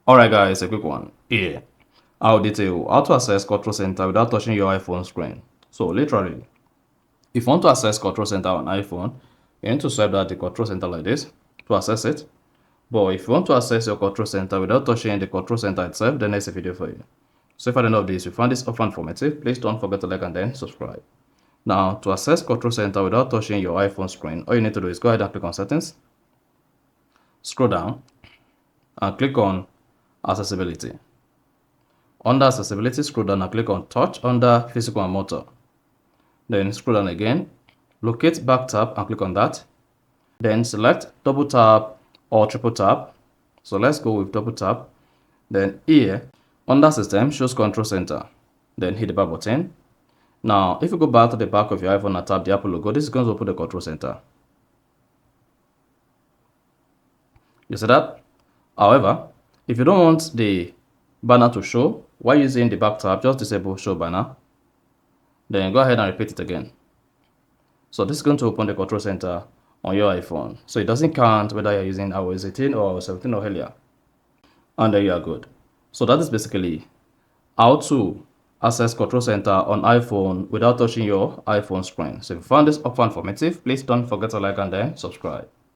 Alright guys, a quick one. Here, I'll detail how to access Control Center without touching your iPhone screen. So literally, if you want to access Control Center on iPhone, you need to swipe that the Control Center like this to access it. But if you want to access your Control Center without touching the Control Center itself, then there's a video for you. So if at the end of this you found this offer informative, please don't forget to like and then subscribe. Now, to access Control Center without touching your iPhone screen, all you need to do is go ahead and click on Settings, scroll down, and click on Accessibility. Under Accessibility, scroll down and click on Touch under Physical and Motor. Then scroll down again, locate Back Tap and click on that. Then select Double Tap or Triple Tap. So let's go with Double Tap. Then here, under System, choose Control Center. Then hit the back button. Now, if you go back to the back of your iPhone and tap the Apple logo, this is going to open the Control Center. You see that? However, if you don't want the banner to show while using the back tab, just disable Show Banner. Then go ahead and repeat it again. So this is going to open the Control Center on your iPhone. So it doesn't count whether you're using iOS 18 or 17 or earlier. And there you are good. So that is basically how to access Control Center on iPhone without touching your iPhone screen. So if you found this offer informative, please don't forget to like and then subscribe.